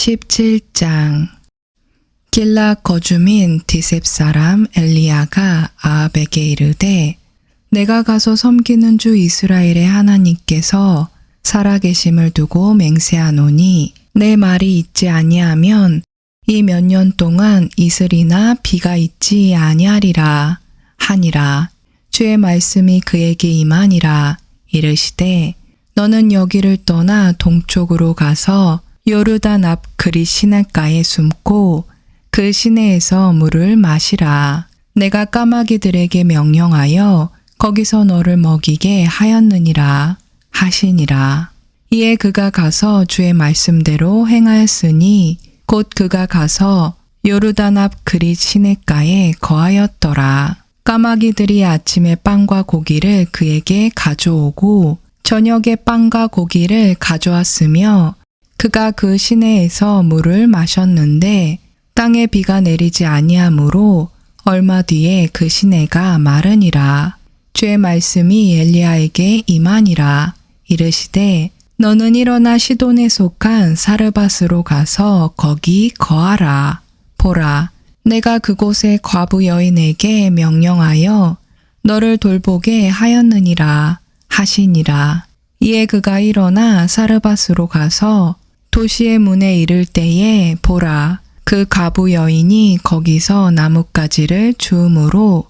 17장. 길랏 거주민 디셉 사람 엘리야가 아합에게 이르되 내가 가서 섬기는 주 이스라엘의 하나님께서 살아계심을 두고 맹세하노니 내 말이 있지 아니하면 이 몇 년 동안 이슬이나 비가 있지 아니하리라 하니라. 주의 말씀이 그에게 임하니라. 이르시되 너는 여기를 떠나 동쪽으로 가서 요르단 앞 그릿 시냇가에 숨고 그 시내에서 물을 마시라. 내가 까마귀들에게 명령하여 거기서 너를 먹이게 하였느니라 하시니라. 이에 그가 가서 주의 말씀대로 행하였으니 곧 그가 가서 요르단 앞 그릿 시냇가에 거하였더라. 까마귀들이 아침에 빵과 고기를 그에게 가져오고 저녁에 빵과 고기를 가져왔으며 그가 그 시내에서 물을 마셨는데 땅에 비가 내리지 아니하므로 얼마 뒤에 그 시내가 마르니라. 주의 말씀이 엘리야에게 임하니라. 이르시되 너는 일어나 시돈에 속한 사르밧으로 가서 거기 거하라. 보라, 내가 그곳의 과부 여인에게 명령하여 너를 돌보게 하였느니라 하시니라. 이에 그가 일어나 사르밧으로 가서 도시의 문에 이를 때에 보라, 그 과부 여인이 거기서 나뭇가지를 주우므로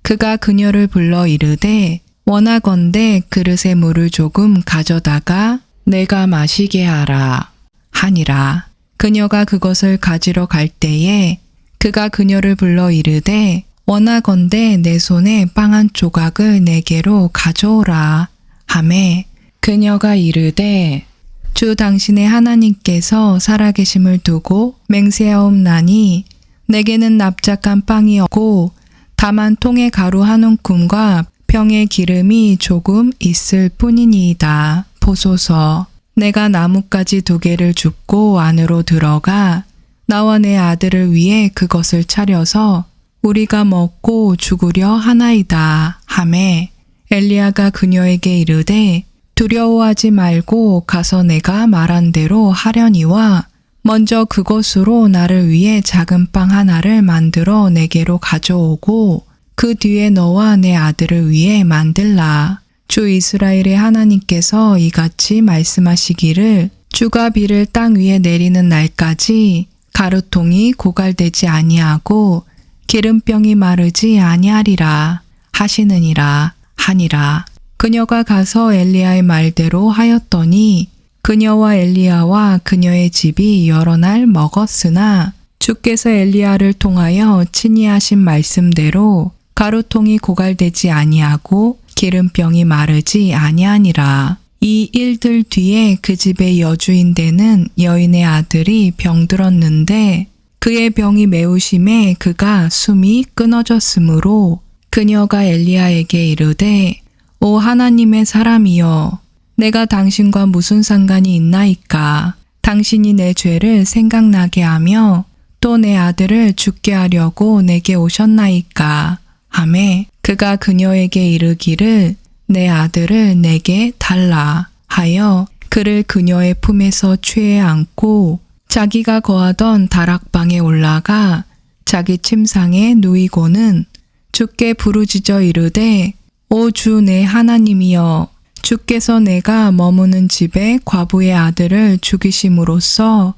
그가 그녀를 불러 이르되 원하건대 그릇에 물을 조금 가져다가 내가 마시게 하라 하니라. 그녀가 그것을 가지러 갈 때에 그가 그녀를 불러 이르되 원하건대 내 손에 빵 한 조각을 내게로 가져오라 하매 그녀가 이르되 주 당신의 하나님께서 살아계심을 두고 맹세하옵나니 내게는 납작한 빵이 없고 다만 통에 가루 한 움큼과 병에 기름이 조금 있을 뿐이니이다. 보소서, 내가 나뭇가지 2개를 줍고 안으로 들어가 나와 내 아들을 위해 그것을 차려서 우리가 먹고 죽으려 하나이다 하매 엘리야가 그녀에게 이르되 두려워하지 말고 가서 내가 말한 대로 하려니와 먼저 그것으로 나를 위해 작은 빵 하나를 만들어 내게로 가져오고 그 뒤에 너와 내 아들을 위해 만들라. 주 이스라엘의 하나님께서 이같이 말씀하시기를 주가 비를 땅 위에 내리는 날까지 가루통이 고갈되지 아니하고 기름병이 마르지 아니하리라 하시느니라 하니라. 그녀가 가서 엘리야의 말대로 하였더니 그녀와 엘리야와 그녀의 집이 여러 날 먹었으나 주께서 엘리야를 통하여 친히 하신 말씀대로 가루통이 고갈되지 아니하고 기름병이 마르지 아니하니라. 이 일들 뒤에 그 집의 여주인 되는 여인의 아들이 병들었는데 그의 병이 매우 심해 그가 숨이 끊어졌으므로 그녀가 엘리야에게 이르되 오 하나님의 사람이여, 내가 당신과 무슨 상관이 있나이까? 당신이 내 죄를 생각나게 하며 또 내 아들을 죽게 하려고 내게 오셨나이까? 하매 그가 그녀에게 이르기를 내 아들을 내게 달라 하여 그를 그녀의 품에서 취해 안고 자기가 거하던 다락방에 올라가 자기 침상에 누이고는 주께 부르짖어 이르되 오 주 내 하나님이여, 주께서 내가 머무는 집에 과부의 아들을 죽이심으로써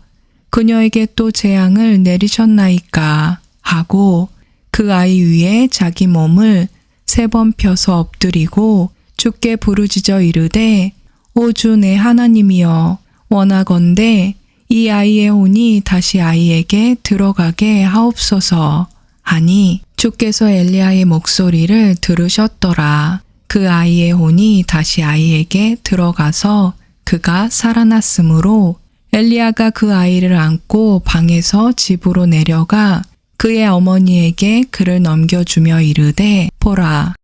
그녀에게 또 재앙을 내리셨나이까 하고 그 아이 위에 자기 몸을 3번 펴서 엎드리고 주께 부르짖어 이르되 오 주 내 하나님이여, 원하건대 이 아이의 혼이 다시 아이에게 들어가게 하옵소서 하니 주께서 엘리야의 목소리를 들으셨더라. 그 아이의 혼이 다시 아이에게 들어가서 그가 살아났으므로 엘리야가 그 아이를 안고 방에서 집으로 내려가 그의 어머니에게 그를 넘겨주며 이르되 보라,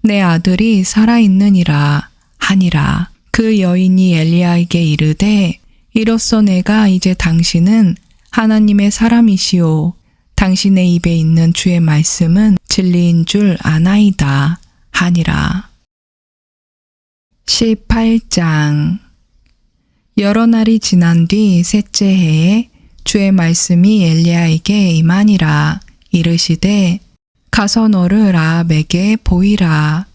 내 아들이 살아있느니라 하니라. 그 여인이 엘리야에게 이르되 이로써 내가 이제 당신은 하나님의 사람이시오. 당신의 입에 있는 주의 말씀은 진리인 줄 아나이다 하니라. 18장. 여러 날이 지난 뒤 셋째 해에 주의 말씀이 엘리야에게 임하니라. 이르시되 가서 너를 아합에게 보이라.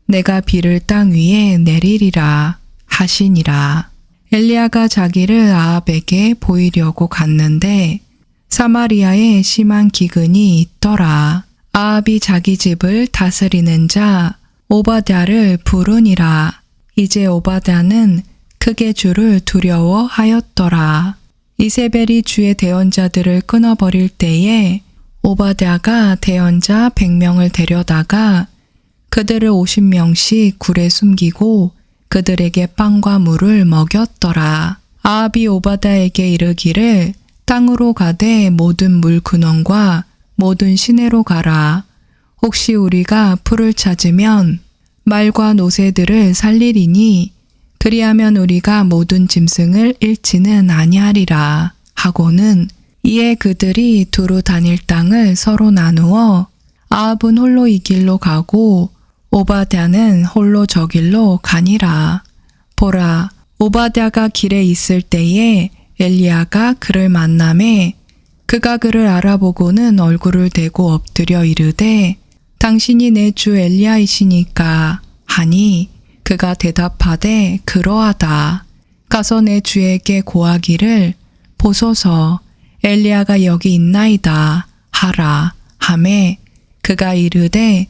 내가 비를 땅 위에 내리리라 하시니라. 엘리야가 자기를 아합에게 보이려고 갔는데 사마리아에 심한 기근이 있더라. 아합이 자기 집을 다스리는 자 오바댜를 부르니라. 이제 오바댜는 크게 주를 두려워하였더라. 이세벨이 주의 대언자들을 끊어버릴 때에 오바댜가 대언자 100명을 데려다가 그들을 50명씩 굴에 숨기고 그들에게 빵과 물을 먹였더라. 아합이 오바댜에게 이르기를 땅으로 가되 모든 물 근원과 모든 시내로 가라. 혹시 우리가 풀을 찾으면 말과 노새들을 살리리니 그리하면 우리가 모든 짐승을 잃지는 아니하리라 하고는 이에 그들이 두루 다닐 땅을 서로 나누어 아합은 홀로 이 길로 가고 오바댜는 홀로 저 길로 가니라. 보라, 오바댜가 길에 있을 때에 엘리야가 그를 만나매 그가 그를 알아보고는 얼굴을 대고 엎드려 이르되 당신이 내 주 엘리야이시니까 하니 그가 대답하되 그러하다. 가서 내 주에게 고하기를 보소서 엘리야가 여기 있나이다 하라 하매 그가 이르되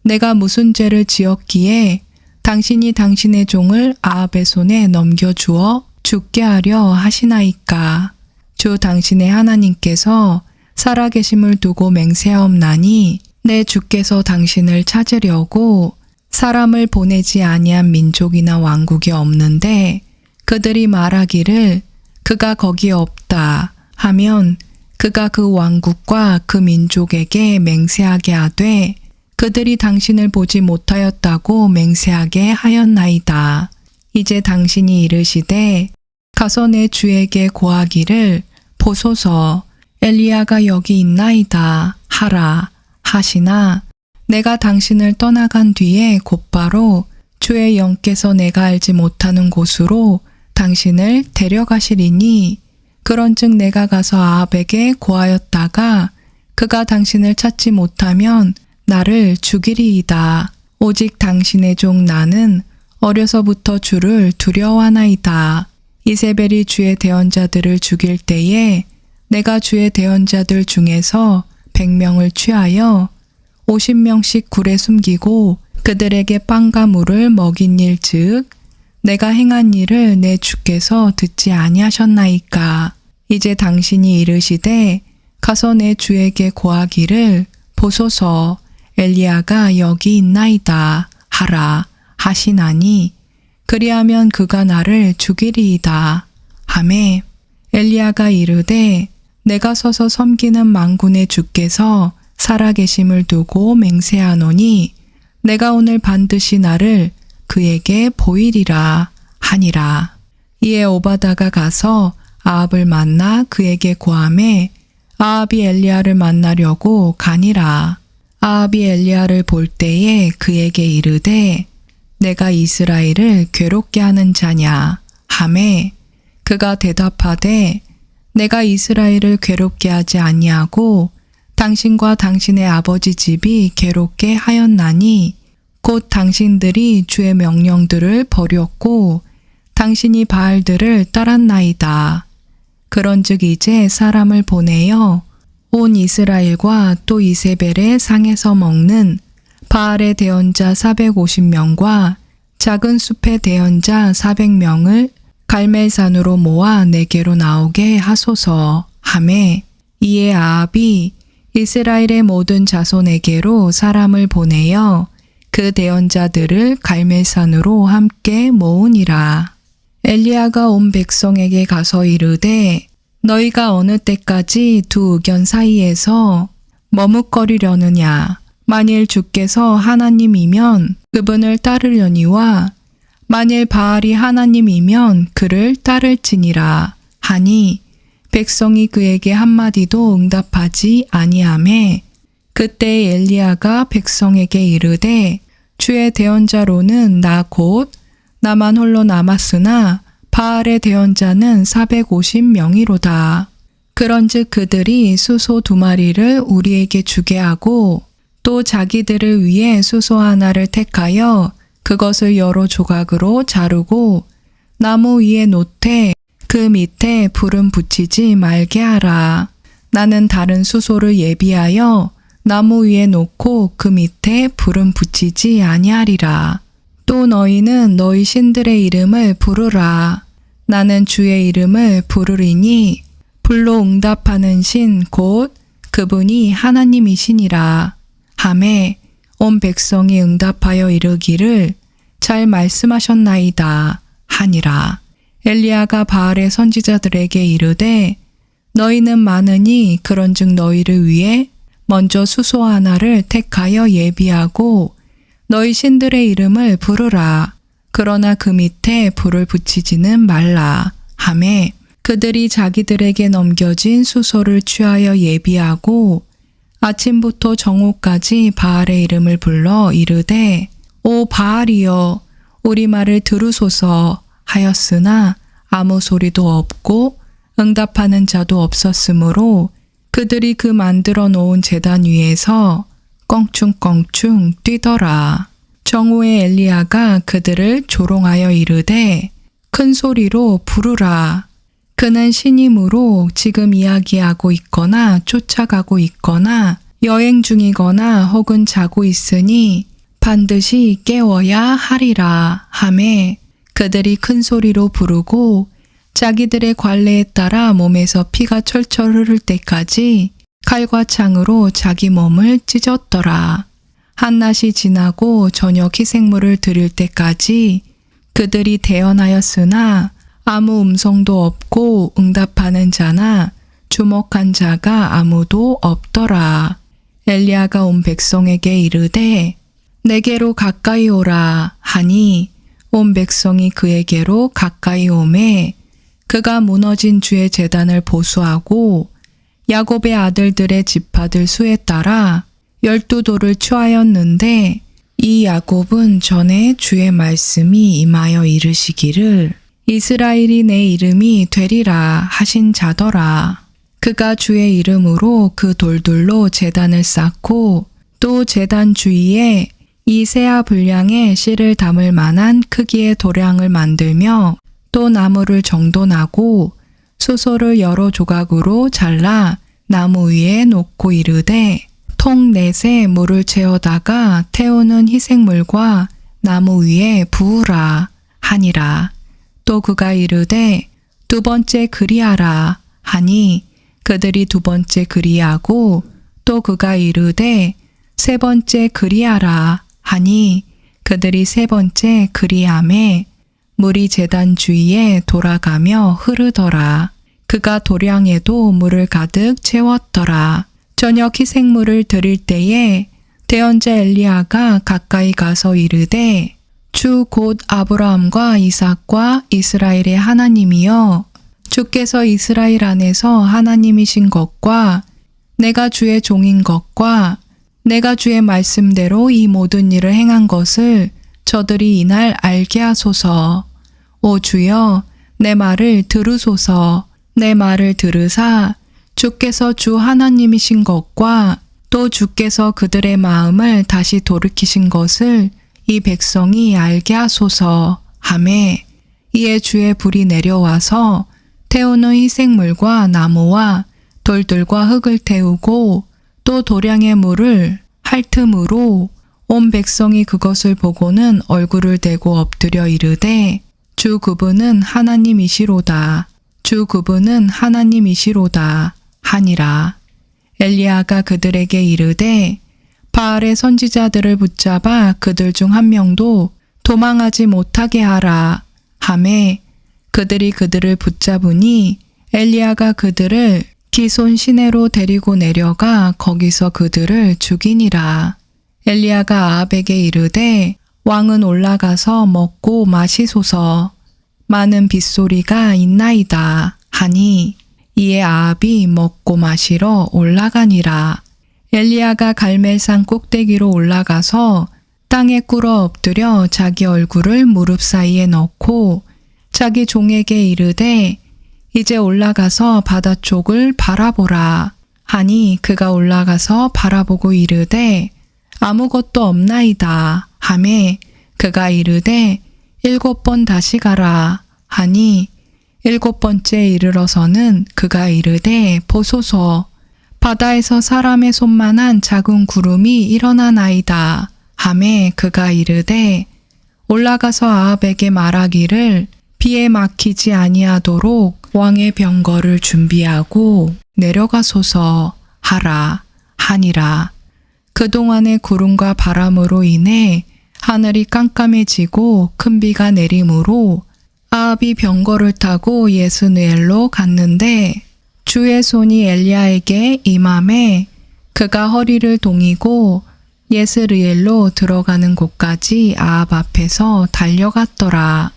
내가 무슨 죄를 지었기에 당신이 당신의 종을 아합의 손에 넘겨주어 죽게 하려 하시나이까. 주 당신의 하나님께서 살아계심을 두고 맹세하옵나니 내 주께서 당신을 찾으려고 사람을 보내지 아니한 민족이나 왕국이 없는데 그들이 말하기를 그가 거기에 없다 하면 그가 그 왕국과 그 민족에게 맹세하게 하되 그들이 당신을 보지 못하였다고 맹세하게 하였나이다. 이제 당신이 이르시되 가서 내 주에게 고하기를 보소서 엘리야가 여기 있나이다 하라 하시나 내가 당신을 떠나간 뒤에 곧바로 주의 영께서 내가 알지 못하는 곳으로 당신을 데려가시리니 그런즉 내가 가서 아합에게 고하였다가 그가 당신을 찾지 못하면 나를 죽이리이다. 오직 당신의 종 나는 어려서부터 주를 두려워하나이다. 이세벨이 주의 대언자들을 죽일 때에 내가 주의 대언자들 중에서 100명을 취하여 50명씩 굴에 숨기고 그들에게 빵과 물을 먹인 일즉 내가 행한 일을 내 주께서 듣지 아니하셨나이까. 이제 당신이 이르시되 가서 내 주에게 고하기를 보소서 엘리야가 여기 있나이다 하라 하시나니 그리하면 그가 나를 죽이리이다 하매 엘리야가 이르되 내가 서서 섬기는 만군의 주께서 살아계심을 두고 맹세하노니 내가 오늘 반드시 나를 그에게 보이리라 하니라. 이에 오바다가 가서 아합을 만나 그에게 고하매 아합이 엘리야를 만나려고 가니라. 아합이 엘리야를 볼 때에 그에게 이르되 내가 이스라엘을 괴롭게 하는 자냐 하매 그가 대답하되 내가 이스라엘을 괴롭게 하지 아니하고 당신과 당신의 아버지 집이 괴롭게 하였나니 곧 당신들이 주의 명령들을 버렸고 당신이 바알들을 따랐나이다. 그런즉 이제 사람을 보내어 온 이스라엘과 또 이세벨의 상에서 먹는 바알의 대언자 450명과 작은 숲의 대언자 400명을 갈멜산으로 모아 내게로 나오게 하소서 하매 이에 아합이 이스라엘의 모든 자손에게로 사람을 보내어 그 대언자들을 갈멜산으로 함께 모으니라. 엘리야가 온 백성에게 가서 이르되 너희가 어느 때까지 두 의견 사이에서 머뭇거리려느냐. 만일 주께서 하나님이면 그분을 따르려니와 만일 바알이 하나님이면 그를 따를지니라 하니 백성이 그에게 한마디도 응답하지 아니하매 그때 엘리야가 백성에게 이르되 주의 대언자로는 나 곧 나만 홀로 남았으나 바알의 대언자는 450명이로다. 그런즉 그들이 수소 2마리를 우리에게 주게 하고 또 자기들을 위해 수소 하나를 택하여 그것을 여러 조각으로 자르고 나무 위에 놓되 그 밑에 불은 붙이지 말게 하라. 나는 다른 수소를 예비하여 나무 위에 놓고 그 밑에 불은 붙이지 아니하리라. 또 너희는 너희 신들의 이름을 부르라. 나는 주의 이름을 부르리니 불로 응답하는 신 곧 그분이 하나님이시니라. 하매 온 백성이 응답하여 이르기를 잘 말씀하셨나이다 하니라. 엘리야가 바알의 선지자들에게 이르되 너희는 많으니 그런즉 너희를 위해 먼저 수소 하나를 택하여 예비하고 너희 신들의 이름을 부르라. 그러나 그 밑에 불을 붙이지는 말라. 하매 그들이 자기들에게 넘겨진 수소를 취하여 예비하고 아침부터 정오까지 바알의 이름을 불러 이르되 오 바알이여 우리 말을 들으소서 하였으나 아무 소리도 없고 응답하는 자도 없었으므로 그들이 그 만들어 놓은 제단 위에서 껑충껑충 뛰더라. 정오에 엘리야가 그들을 조롱하여 이르되 큰 소리로 부르라. 그는 신임으로 지금 이야기하고 있거나 쫓아가고 있거나 여행 중이거나 혹은 자고 있으니 반드시 깨워야 하리라 하매 그들이 큰 소리로 부르고 자기들의 관례에 따라 몸에서 피가 철철 흐를 때까지 칼과 창으로 자기 몸을 찢었더라. 한낮이 지나고 저녁 희생물을 드릴 때까지 그들이 대언하였으나 아무 음성도 없고 응답하는 자나 주목한 자가 아무도 없더라. 엘리야가 온 백성에게 이르되 내게로 가까이 오라 하니 온 백성이 그에게로 가까이 오매 그가 무너진 주의 제단을 보수하고 야곱의 아들들의 지파들 수에 따라 12돌을 취하였는데 이 야곱은 전에 주의 말씀이 임하여 이르시기를 이스라엘이 내 이름이 되리라 하신 자더라. 그가 주의 이름으로 그 돌들로 제단을 쌓고 또 제단 주위에 이 세아 분량의 씨를 담을 만한 크기의 도량을 만들며 또 나무를 정돈하고 수소를 여러 조각으로 잘라 나무 위에 놓고 이르되 통 넷에 물을 채워다가 태우는 희생물과 나무 위에 부으라 하니라. 또 그가 이르되 2번째 그리하라 하니 그들이 2번째 그리하고 또 그가 이르되 3번째 그리하라 하니 그들이 3번째 그리하매 물이 제단 주위에 돌아가며 흐르더라. 그가 도량에도 물을 가득 채웠더라. 저녁 희생물을 드릴 때에 대언자 엘리야가 가까이 가서 이르되 주 곧 아브라함과 이삭과 이스라엘의 하나님이여 주께서 이스라엘 안에서 하나님이신 것과 내가 주의 종인 것과 내가 주의 말씀대로 이 모든 일을 행한 것을 저들이 이날 알게 하소서. 오 주여 내 말을 들으소서. 내 말을 들으사 주께서 주 하나님이신 것과 또 주께서 그들의 마음을 다시 돌이키신 것을 이 백성이 알게 하소서 하매 이에 주의 불이 내려와서 태우는 희생물과 나무와 돌들과 흙을 태우고 또 도량의 물을 핥음으로 온 백성이 그것을 보고는 얼굴을 대고 엎드려 이르되 주 그분은 하나님이시로다. 주 그분은 하나님이시로다 하니라. 엘리야가 그들에게 이르되 바알의 선지자들을 붙잡아 그들 중 한 명도 도망하지 못하게 하라 하매 그들이 그들을 붙잡으니 엘리야가 그들을 기손 시내로 데리고 내려가 거기서 그들을 죽이니라. 엘리야가 아합에게 이르되 왕은 올라가서 먹고 마시소서. 많은 빗소리가 있나이다 하니 이에 아합이 먹고 마시러 올라가니라. 엘리야가 갈멜산 꼭대기로 올라가서 땅에 꿇어 엎드려 자기 얼굴을 무릎 사이에 넣고 자기 종에게 이르되 이제 올라가서 바다 쪽을 바라보라. 하니 그가 올라가서 바라보고 이르되 아무것도 없나이다. 하매 그가 이르되 7번 다시 가라. 하니 7번째 이르러서는 그가 이르되 보소서 바다에서 사람의 손만한 작은 구름이 일어나나이다. 하매 그가 이르되 올라가서 아합에게 말하기를 비에 막히지 아니하도록 왕의 병거를 준비하고 내려가소서 하라 하니라. 그동안의 구름과 바람으로 인해 하늘이 깜깜해지고 큰 비가 내림으로 아합이 병거를 타고 예스누엘로 갔는데 주의 손이 엘리야에게 임함에 그가 허리를 동이고 예스르엘로 들어가는 곳까지 아합 앞에서 달려갔더라.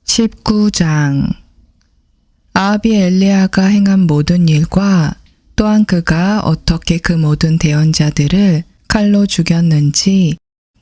19장. 아합이 엘리야가 행한 모든 일과 또한 그가 어떻게 그 모든 대언자들을 칼로 죽였는지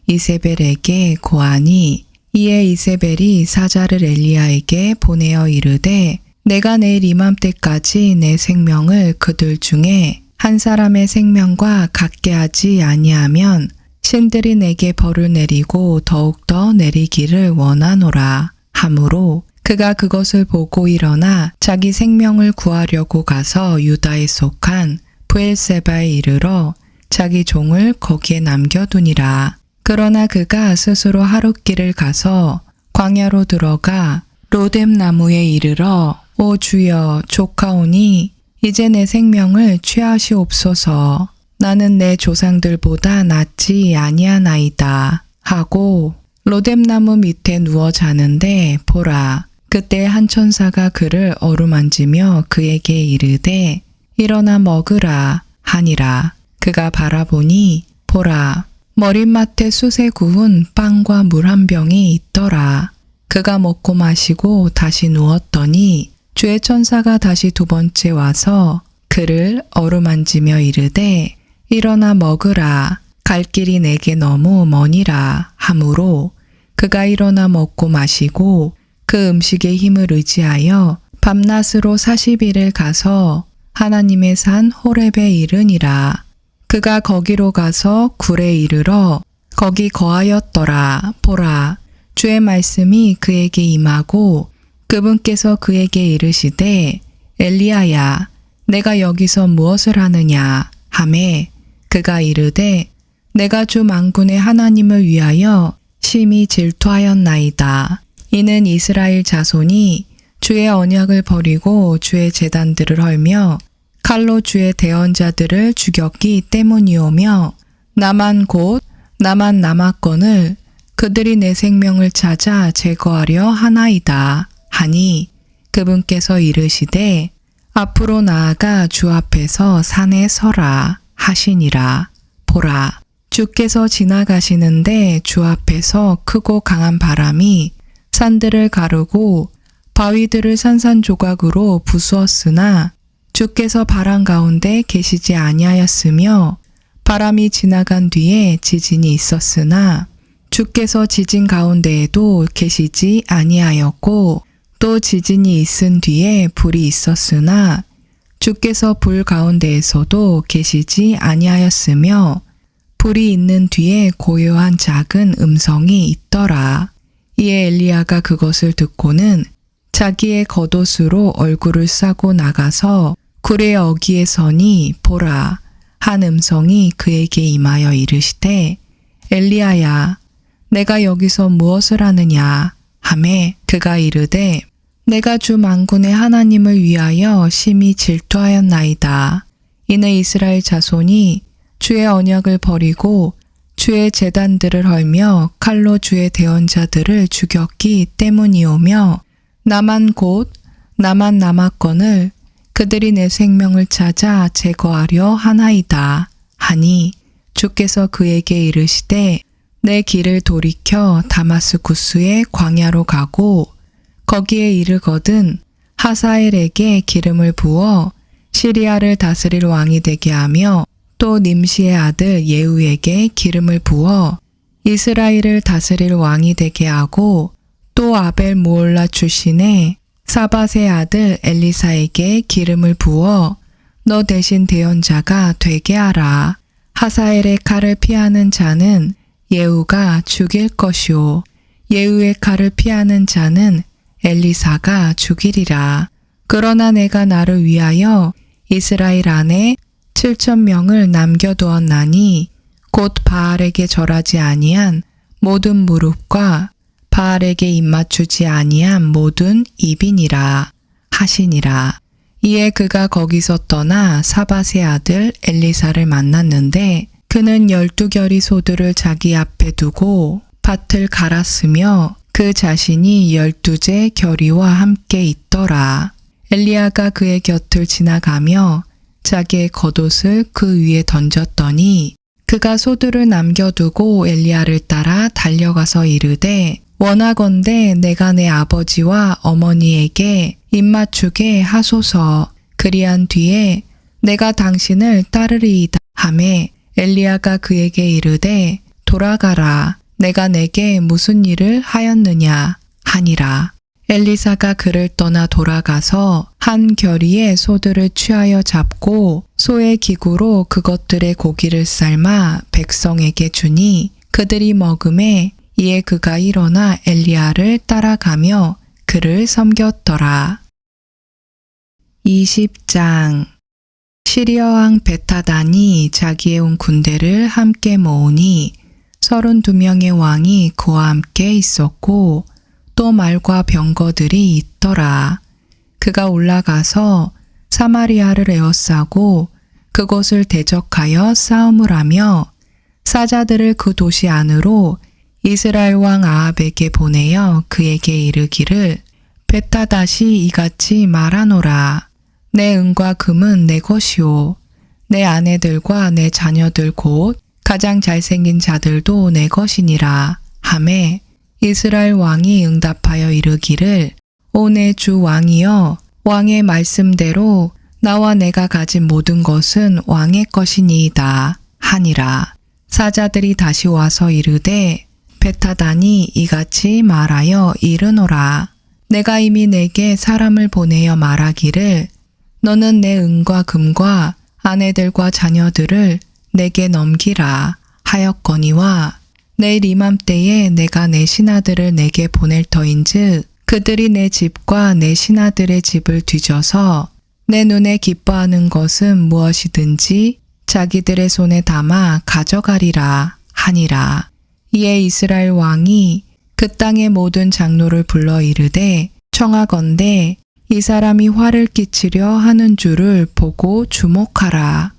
이세벨에게 고하니 이에 이세벨이 사자를 엘리야에게 보내어 이르되 내가 내일 이맘때까지 내 생명을 그들 중에 한 사람의 생명과 같게 하지 아니하면 신들이 내게 벌을 내리고 더욱더 내리기를 원하노라 하므로 그가 그것을 보고 일어나 자기 생명을 구하려고 가서 유다에 속한 브엘세바에 이르러 자기 종을 거기에 남겨두니라. 그러나 그가 스스로 하룻길을 가서 광야로 들어가 로뎀 나무에 이르러 오 주여 족하오니 이제 내 생명을 취하시옵소서. 나는 내 조상들보다 낫지 아니하나이다 하고 로뎀 나무 밑에 누워 자는데 보라 그때 한 천사가 그를 어루만지며 그에게 이르되 일어나 먹으라 하니라. 그가 바라보니 보라 머릿맡에 숯에 구운 빵과 물 한 병이 있더라. 그가 먹고 마시고 다시 누웠더니 주의 천사가 다시 2번째 와서 그를 어루만지며 이르되 일어나 먹으라. 갈 길이 내게 너무 머니라 하므로 그가 일어나 먹고 마시고 그 음식의 힘을 의지하여 밤낮으로 40일을 가서 하나님의 산 호렙에 이르니라. 그가 거기로 가서 굴에 이르러 거기 거하였더라. 보라 주의 말씀이 그에게 임하고 그분께서 그에게 이르시되 엘리야야 내가 여기서 무엇을 하느냐 하매 그가 이르되 내가 주 만군의 하나님을 위하여 심히 질투하였나이다. 이는 이스라엘 자손이 주의 언약을 버리고 주의 제단들을 헐며 칼로 주의 대언자들을 죽였기 때문이오며 나만 곧 나만 남았건을 그들이 내 생명을 찾아 제거하려 하나이다 하니 그분께서 이르시되 앞으로 나아가 주 앞에서 산에 서라 하시니라. 보라 주께서 지나가시는데 주 앞에서 크고 강한 바람이 산들을 가르고 바위들을 산산조각으로 부수었으나 주께서 바람 가운데 계시지 아니하였으며 바람이 지나간 뒤에 지진이 있었으나 주께서 지진 가운데에도 계시지 아니하였고 또 지진이 있은 뒤에 불이 있었으나 주께서 불 가운데에서도 계시지 아니하였으며 불이 있는 뒤에 고요한 작은 음성이 있더라. 이에 엘리야가 그것을 듣고는 자기의 겉옷으로 얼굴을 싸고 나가서 굴의 어귀에 서니 보라 한 음성이 그에게 임하여 이르시되 엘리야야 내가 여기서 무엇을 하느냐 하매 그가 이르되 내가 주 만군의 하나님을 위하여 심히 질투하였나이다. 이는 이스라엘 자손이 주의 언약을 버리고 주의 제단들을 헐며 칼로 주의 대언자들을 죽였기 때문이오며 나만 곧 나만 남았건을 그들이 내 생명을 찾아 제거하려 하나이다 하니 주께서 그에게 이르시되 내 길을 돌이켜 다마스쿠스의 광야로 가고 거기에 이르거든 하사엘에게 기름을 부어 시리아를 다스릴 왕이 되게 하며 또 님시의 아들 예후에게 기름을 부어 이스라엘을 다스릴 왕이 되게 하고 또 아벨 무올라 출신의 사밧의 아들 엘리사에게 기름을 부어 너 대신 대언자가 되게 하라. 하사엘의 칼을 피하는 자는 예후가 죽일 것이요 예후의 칼을 피하는 자는 엘리사가 죽이리라. 그러나 내가 나를 위하여 이스라엘 안에 7,000명을 남겨두었나니 곧 바알에게 절하지 아니한 모든 무릎과 바알에게 입맞추지 아니한 모든 입이니라 하시니라. 이에 그가 거기서 떠나 사밧의 아들 엘리사를 만났는데 그는 12결의 소들을 자기 앞에 두고 밭을 갈았으며 그 자신이 12제 결의와 함께 있더라. 엘리야가 그의 곁을 지나가며 자기의 겉옷을 그 위에 던졌더니 그가 소들을 남겨두고 엘리야를 따라 달려가서 이르되 원하건대 내가 내 아버지와 어머니에게 입맞추게 하소서. 그리한 뒤에 내가 당신을 따르리이다 하매 엘리야가 그에게 이르되 돌아가라. 내가 내게 무슨 일을 하였느냐 하니라. 엘리사가 그를 떠나 돌아가서 한 결의의 소들을 취하여 잡고 소의 기구로 그것들의 고기를 삶아 백성에게 주니 그들이 먹음에 이에 그가 일어나 엘리야를 따라가며 그를 섬겼더라. 20장 시리아 왕 벳하단이 자기의 온 군대를 함께 모으니 32명의 왕이 그와 함께 있었고 또 말과 병거들이 있더라. 그가 올라가서 사마리아를 에워싸고 그곳을 대적하여 싸움을 하며 사자들을 그 도시 안으로 이스라엘 왕 아합에게 보내어 그에게 이르기를 벳하닷이 이같이 말하노라. 내 은과 금은 내 것이요 내 아내들과 내 자녀들 곧 가장 잘생긴 자들도 내 것이니라 하매 이스라엘 왕이 응답하여 이르기를 오 내 주 왕이여 왕의 말씀대로 나와 내가 가진 모든 것은 왕의 것이니이다 하니라. 사자들이 다시 와서 이르되 벳하단이 이같이 말하여 이르노라. 내가 이미 내게 사람을 보내어 말하기를 너는 내 은과 금과 아내들과 자녀들을 내게 넘기라 하였거니와 내일 이맘때에 내가 내 신하들을 내게 보낼 터인즉 그들이 내 집과 내 신하들의 집을 뒤져서 내 눈에 기뻐하는 것은 무엇이든지 자기들의 손에 담아 가져가리라 하니라. 이에 이스라엘 왕이 그 땅의 모든 장로를 불러 이르되 청하건대 이 사람이 화를 끼치려 하는 줄을 보고 주목하라.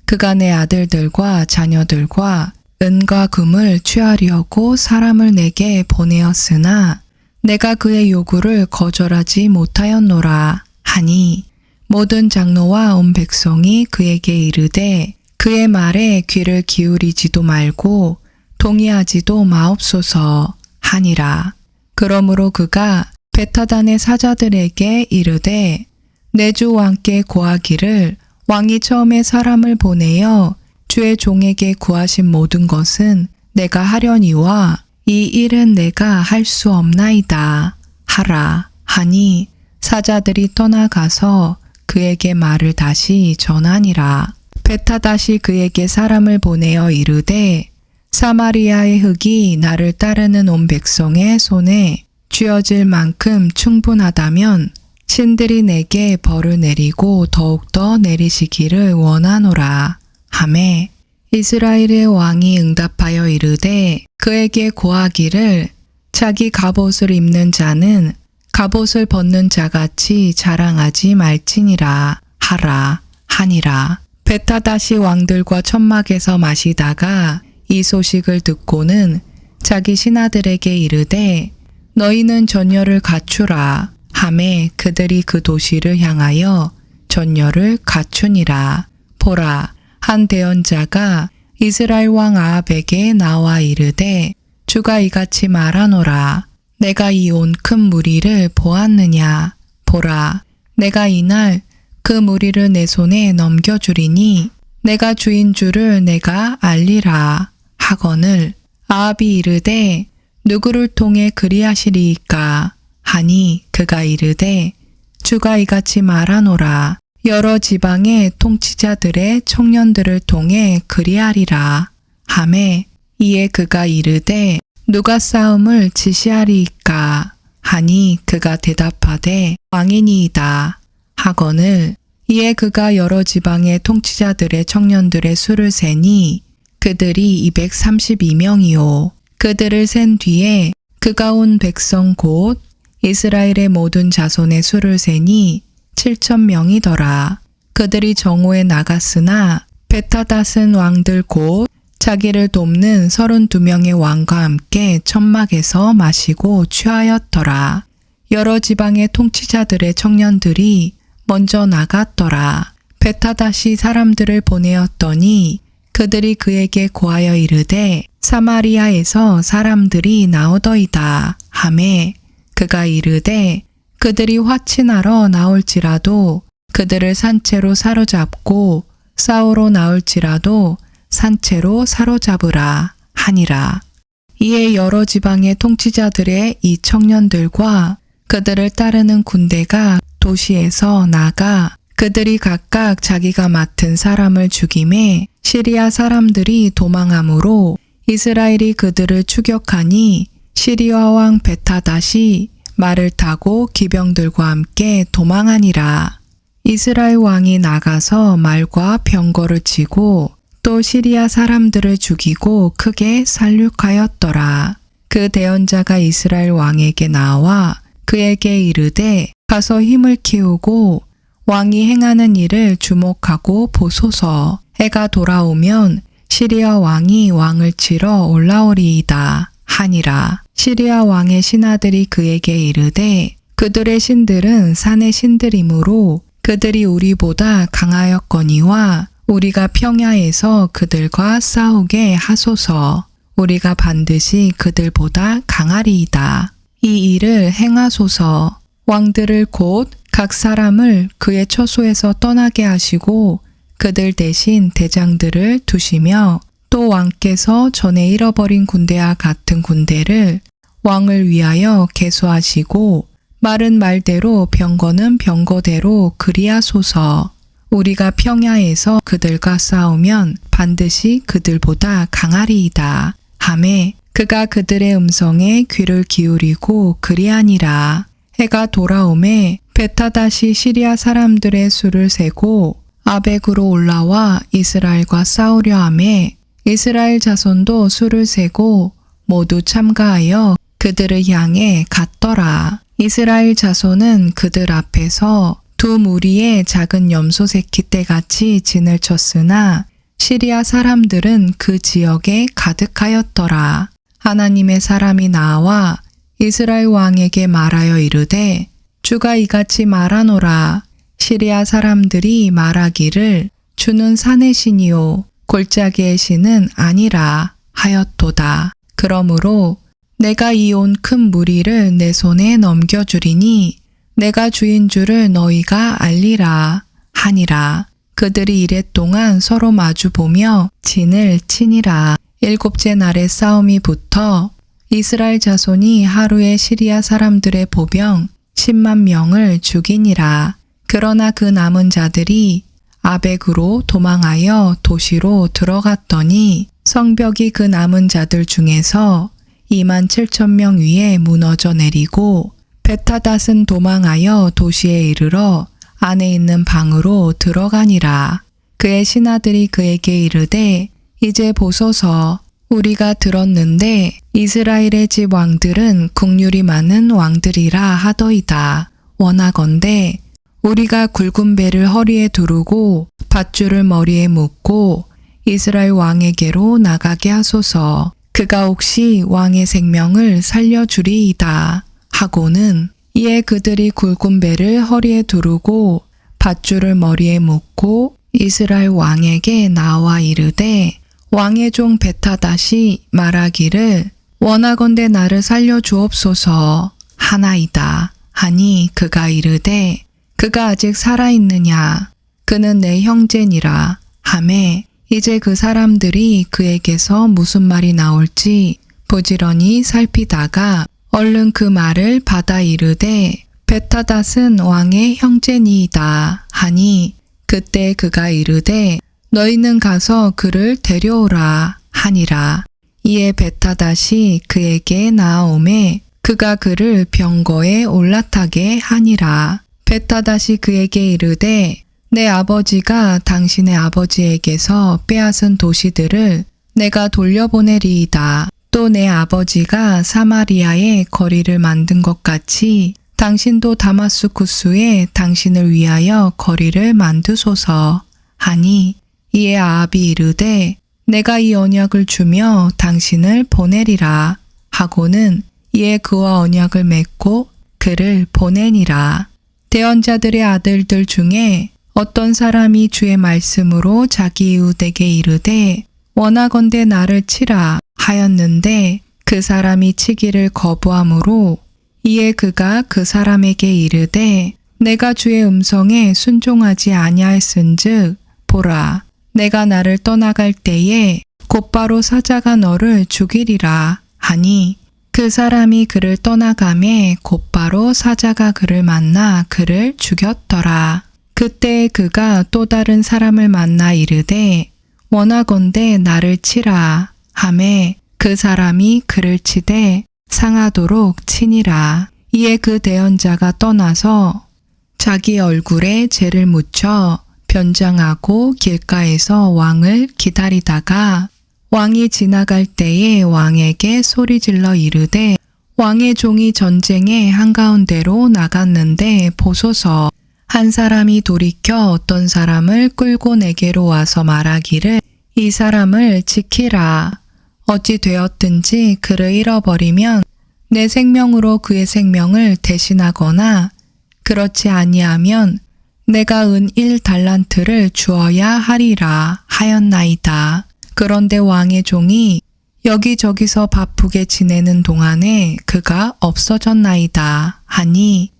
그가 내 아들들과 자녀들과 은과 금을 취하려고 사람을 내게 보내었으나 내가 그의 요구를 거절하지 못하였노라 하니 모든 장로와 온 백성이 그에게 이르되 그의 말에 귀를 기울이지도 말고 동의하지도 마옵소서 하니라. 그러므로 그가 벳하단의 사자들에게 이르되 내 주 왕께 고하기를 왕이 처음에 사람을 보내어 주의 종에게 구하신 모든 것은 내가 하려니와 이 일은 내가 할 수 없나이다 하라 하니 사자들이 떠나가서 그에게 말을 다시 전하니라. 벳하닷이 그에게 사람을 보내어 이르되 사마리아의 흙이 나를 따르는 온 백성의 손에 쥐어질 만큼 충분하다면 신들이 내게 벌을 내리고 더욱더 내리시기를 원하노라 하매 이스라엘의 왕이 응답하여 이르되 그에게 고하기를 자기 갑옷을 입는 자는 갑옷을 벗는 자같이 자랑하지 말지니라 하라 하니라. 벳하닷이 왕들과 천막에서 마시다가 이 소식을 듣고는 자기 신하들에게 이르되 너희는 전열을 갖추라 하매 그들이 그 도시를 향하여 전열을 갖추니라. 보라 한 대언자가 이스라엘 왕 아합에게 나와 이르되 주가 이같이 말하노라. 내가 이 온 큰 무리를 보았느냐. 보라 내가 이날 그 무리를 내 손에 넘겨주리니 내가 주인 줄을 내가 알리라 하거늘 아합이 이르되 누구를 통해 그리하시리이까 하니 그가 이르되 주가 이같이 말하노라. 여러 지방의 통치자들의 청년들을 통해 그리하리라. 하매 이에 그가 이르되 누가 싸움을 지시하리이까 하니 그가 대답하되 왕이니이다 하거늘 이에 그가 여러 지방의 통치자들의 청년들의 수를 세니 그들이 232명이요 그들을 센 뒤에 그가 온 백성 곧 이스라엘의 모든 자손의 수를 세니 7,000명이더라. 그들이 정오에 나갔으나 베타닷은 왕들 곧 자기를 돕는 32명의 왕과 함께 천막에서 마시고 취하였더라. 여러 지방의 통치자들의 청년들이 먼저 나갔더라. 베타닷이 사람들을 보내었더니 그들이 그에게 고하여 이르되 사마리아에서 사람들이 나오더이다 하매 그가 이르되 그들이 화친하러 나올지라도 그들을 산채로 사로잡고 싸우러 나올지라도 산채로 사로잡으라 하니라. 이에 여러 지방의 통치자들의 이 청년들과 그들을 따르는 군대가 도시에서 나가 그들이 각각 자기가 맡은 사람을 죽임에 시리아 사람들이 도망함으로 이스라엘이 그들을 추격하니 시리아 왕 베타닷이 말을 타고 기병들과 함께 도망하니라. 이스라엘 왕이 나가서 말과 병거를 치고 또 시리아 사람들을 죽이고 크게 살육하였더라. 그 대언자가 이스라엘 왕에게 나와 그에게 이르되 가서 힘을 키우고 왕이 행하는 일을 주목하고 보소서. 해가 돌아오면 시리아 왕이 왕을 치러 올라오리이다 하니라. 시리아 왕의 신하들이 그에게 이르되 그들의 신들은 산의 신들이므로 그들이 우리보다 강하였거니와 우리가 평야에서 그들과 싸우게 하소서. 우리가 반드시 그들보다 강하리이다. 이 일을 행하소서. 왕들을 곧 각 사람을 그의 처소에서 떠나게 하시고 그들 대신 대장들을 두시며 또 왕께서 전에 잃어버린 군대와 같은 군대를 왕을 위하여 계수하시고 말은 말대로 병거는 병거대로 그리하소서. 우리가 평야에서 그들과 싸우면 반드시 그들보다 강하리이다 하매 그가 그들의 음성에 귀를 기울이고 그리하니라. 해가 돌아오매 베타닷이 시리아 사람들의 수를 세고 아벡으로 올라와 이스라엘과 싸우려 하매 이스라엘 자손도 수를 세고 모두 참가하여 그들을 향해 갔더라. 이스라엘 자손은 그들 앞에서 두 무리의 작은 염소 새끼 떼같이 진을 쳤으나 시리아 사람들은 그 지역에 가득하였더라. 하나님의 사람이 나와 이스라엘 왕에게 말하여 이르되 주가 이같이 말하노라. 시리아 사람들이 말하기를 주는 산의 신이요 골짜기의 신은 아니라 하였도다. 그러므로 내가 이 온 큰 무리를 내 손에 넘겨주리니 내가 주인 줄을 너희가 알리라 하니라. 그들이 이랫동안 서로 마주보며 진을 치니라. 일곱째 날에 싸움이 붙어 이스라엘 자손이 하루에 시리아 사람들의 보병 10만 명을 죽이니라. 그러나 그 남은 자들이 아벡으로 도망하여 도시로 들어갔더니 성벽이 그 남은 자들 중에서 27,000명 위에 무너져 내리고 베타닷은 도망하여 도시에 이르러 안에 있는 방으로 들어가니라. 그의 신하들이 그에게 이르되 이제 보소서. 우리가 들었는데 이스라엘의 집 왕들은 국률이 많은 왕들이라 하더이다. 원하건대 우리가 굵은 배를 허리에 두르고 밧줄을 머리에 묶고 이스라엘 왕에게로 나가게 하소서. 그가 혹시 왕의 생명을 살려주리이다 하고는 이에 그들이 굵은 배를 허리에 두르고 밧줄을 머리에 묶고 이스라엘 왕에게 나와 이르되 왕의 종 베타닷이 말하기를 원하건대 나를 살려주옵소서 하나이다 하니 그가 이르되 그가 아직 살아있느냐 그는 내 형제니라 하매 이제 그 사람들이 그에게서 무슨 말이 나올지 부지런히 살피다가 얼른 그 말을 받아 이르되 베타닷은 왕의 형제니이다 하니 그때 그가 이르되 너희는 가서 그를 데려오라 하니라. 이에 베타닷이 그에게 나아오매 그가 그를 병거에 올라타게 하니라. 베타닷이 그에게 이르되 내 아버지가 당신의 아버지에게서 빼앗은 도시들을 내가 돌려보내리이다. 또 내 아버지가 사마리아에 거리를 만든 것 같이 당신도 다마스쿠스에 당신을 위하여 거리를 만드소서 하니 이에 아합이 이르되 내가 이 언약을 주며 당신을 보내리라 하고는 이에 그와 언약을 맺고 그를 보내니라. 대언자들의 아들들 중에 어떤 사람이 주의 말씀으로 자기 이웃에게 이르되 원하건대 나를 치라 하였는데 그 사람이 치기를 거부하므로 이에 그가 그 사람에게 이르되 내가 주의 음성에 순종하지 아니하였은즉 보라 내가 나를 떠나갈 때에 곧바로 사자가 너를 죽이리라 하니 그 사람이 그를 떠나가매 곧바로 사자가 그를 만나 그를 죽였더라. 그때 그가 또 다른 사람을 만나 이르되 원하건대 나를 치라 하매 그 사람이 그를 치되 상하도록 치니라. 이에 그 대언자가 떠나서 자기 얼굴에 재를 묻혀 변장하고 길가에서 왕을 기다리다가 왕이 지나갈 때에 왕에게 소리질러 이르되 왕의 종이 전쟁의 한가운데로 나갔는데 보소서. 한 사람이 돌이켜 어떤 사람을 끌고 내게로 와서 말하기를 이 사람을 지키라. 어찌 되었든지 그를 잃어버리면 내 생명으로 그의 생명을 대신하거나 그렇지 아니하면 내가 은 1달란트를 주어야 하리라 하였나이다. 그런데 왕의 종이 여기저기서 바쁘게 지내는 동안에 그가 없어졌나이다 하니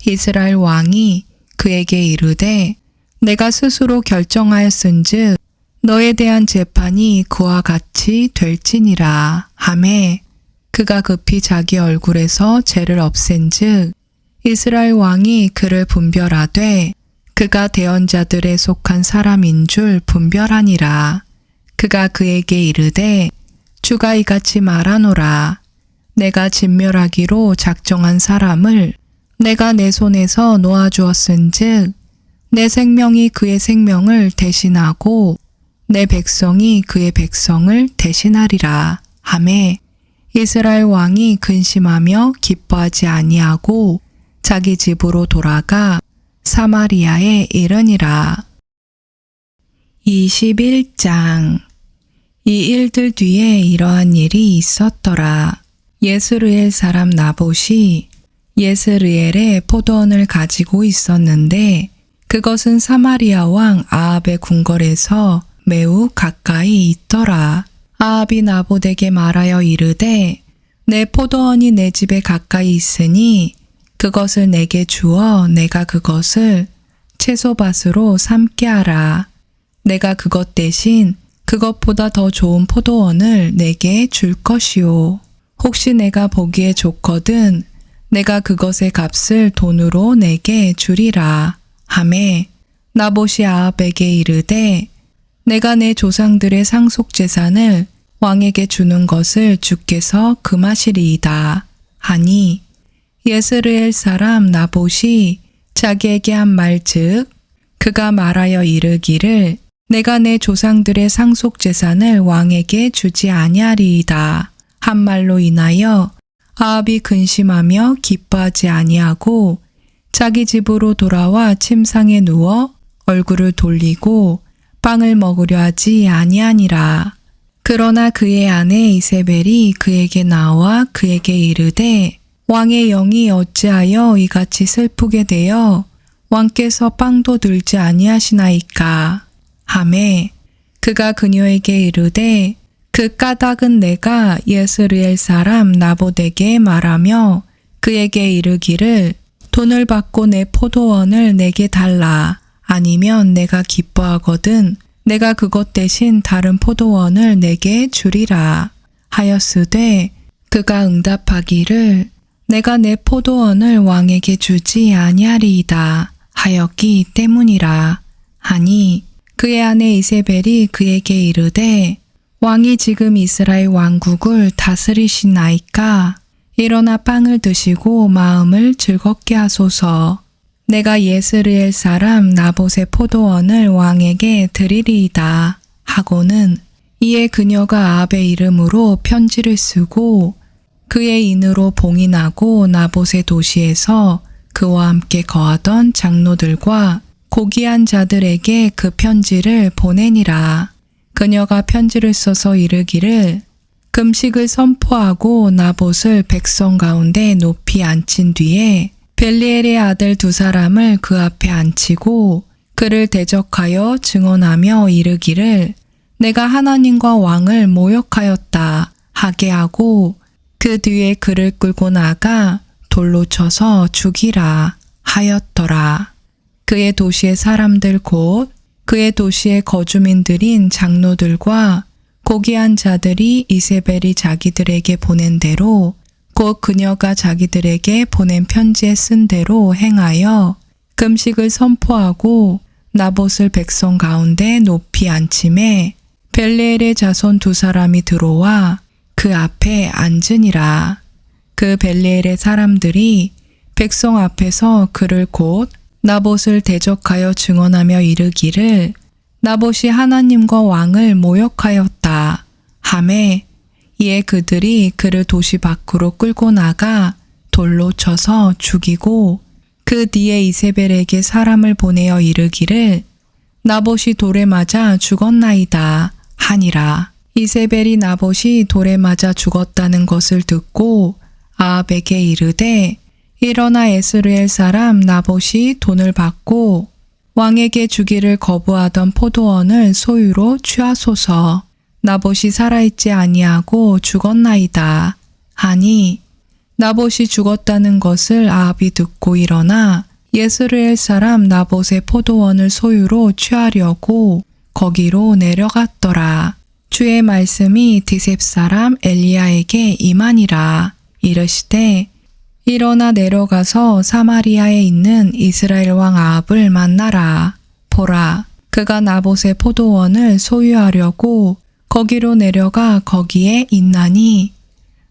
이스라엘 왕이 그에게 이르되 내가 스스로 결정하였은즉 너에 대한 재판이 그와 같이 될지니라 하매 그가 급히 자기 얼굴에서 재를 없앤즉 이스라엘 왕이 그를 분별하되 그가 대언자들에 속한 사람인 줄 분별하니라. 그가 그에게 이르되 주가 이같이 말하노라. 내가 진멸하기로 작정한 사람을 내가 내 손에서 놓아주었은즉 내 생명이 그의 생명을 대신하고 내 백성이 그의 백성을 대신하리라 하매 이스라엘 왕이 근심하며 기뻐하지 아니하고 자기 집으로 돌아가 사마리아에 이르니라. 21장. 이 일들 뒤에 이러한 일이 있었더라. 예스르엘 사람 나봇이 예스르엘에 포도원을 가지고 있었는데 그것은 사마리아 왕 아합의 궁궐에서 매우 가까이 있더라. 아합이 나봇에게 말하여 이르되 내 포도원이 내 집에 가까이 있으니 그것을 내게 주어 내가 그것을 채소밭으로 삼게 하라. 내가 그것 대신 그것보다 더 좋은 포도원을 내게 줄 것이요. 혹시 내가 보기에 좋거든 내가 그것의 값을 돈으로 내게 주리라 하매 나봇이 아합에게 이르되 내가 내 조상들의 상속 재산을 왕에게 주는 것을 주께서 금하시리이다 하니 예스르엘 사람 나봇이 자기에게 한 말 즉 그가 말하여 이르기를 내가 내 조상들의 상속 재산을 왕에게 주지 아니하리이다 한 말로 인하여 아합이 근심하며 기뻐하지 아니하고 자기 집으로 돌아와 침상에 누워 얼굴을 돌리고 빵을 먹으려 하지 아니하니라. 그러나 그의 아내 이세벨이 그에게 나와 그에게 이르되 왕의 영이 어찌하여 이같이 슬프게 되어 왕께서 빵도 들지 아니하시나이까 하매 그가 그녀에게 이르되 그 까닭은 내가 예스르엘 사람 나봇에게 말하며 그에게 이르기를 돈을 받고 내 포도원을 내게 달라. 아니면 내가 기뻐하거든 내가 그것 대신 다른 포도원을 내게 주리라 하였으되 그가 응답하기를 내가 내 포도원을 왕에게 주지 아니하리이다 하였기 때문이라 하니 그의 아내 이세벨이 그에게 이르되 왕이 지금 이스라엘 왕국을 다스리시나이까 일어나 빵을 드시고 마음을 즐겁게 하소서. 내가 예스르엘 사람 나봇의 포도원을 왕에게 드리리이다 하고는 이에 그녀가 아합의 이름으로 편지를 쓰고 그의 인으로 봉인하고 나봇의 도시에서 그와 함께 거하던 장로들과 고귀한 자들에게 그 편지를 보내니라. 그녀가 편지를 써서 이르기를 금식을 선포하고 나봇을 백성 가운데 높이 앉힌 뒤에 벨리엘의 아들 두 사람을 그 앞에 앉히고 그를 대적하여 증언하며 이르기를 내가 하나님과 왕을 모욕하였다 하게 하고 그 뒤에 그를 끌고 나가 돌로 쳐서 죽이라 하였더라. 그의 도시의 사람들 곧 그의 도시의 거주민들인 장로들과 고귀한 자들이 이세벨이 자기들에게 보낸 대로 곧 그녀가 자기들에게 보낸 편지에 쓴 대로 행하여 금식을 선포하고 나봇을 백성 가운데 높이 앉힘에 벨리엘의 자손 두 사람이 들어와 그 앞에 앉으니라. 그 벨리엘의 사람들이 백성 앞에서 그를 곧 나봇을 대적하여 증언하며 이르기를 나봇이 하나님과 왕을 모욕하였다 하매 이에 그들이 그를 도시 밖으로 끌고 나가 돌로 쳐서 죽이고 그 뒤에 이세벨에게 사람을 보내어 이르기를 나봇이 돌에 맞아 죽었나이다 하니라. 이세벨이 나봇이 돌에 맞아 죽었다는 것을 듣고 아합에게 이르되 일어나 에스르엘 사람 나봇이 돈을 받고 왕에게 주기를 거부하던 포도원을 소유로 취하소서. 나봇이 살아있지 아니하고 죽었나이다 하니 나봇이 죽었다는 것을 아합이 듣고 일어나 예스르엘 사람 나봇의 포도원을 소유로 취하려고 거기로 내려갔더라. 주의 말씀이 디셉 사람 엘리야에게 임하니라. 이르시되 일어나 내려가서 사마리아에 있는 이스라엘 왕 아합을 만나라. 보라, 그가 나봇의 포도원을 소유하려고 거기로 내려가 거기에 있나니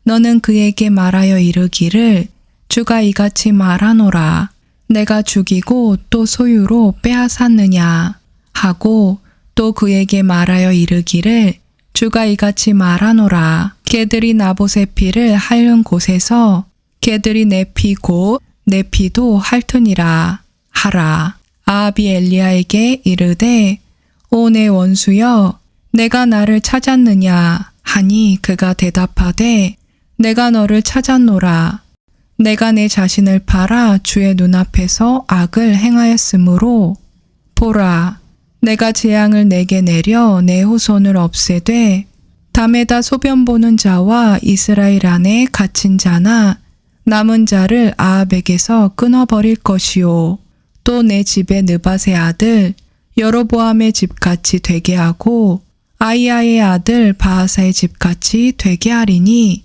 너는 그에게 말하여 이르기를 주가 이같이 말하노라. 내가 죽이고 또 소유로 빼앗았느냐 하고 또 그에게 말하여 이르기를 주가 이같이 말하노라. 개들이 나봇의 피를 핥는 곳에서 개들이 내 피 곧 내 피도 핥으니라 하라. 아합이 엘리야에게 이르되 오 내 원수여 내가 나를 찾았느냐 하니 그가 대답하되 내가 너를 찾았노라. 내가 내 자신을 팔아 주의 눈앞에서 악을 행하였으므로 보라 내가 재앙을 내게 내려 내 후손을 없애되 담에다 소변 보는 자와 이스라엘 안에 갇힌 자나 남은 자를 아합에게서 끊어버릴 것이요 또 내 집에 느밧의 아들 여로보암의 집같이 되게 하고 아이야의 아들 바하사의 집같이 되게 하리니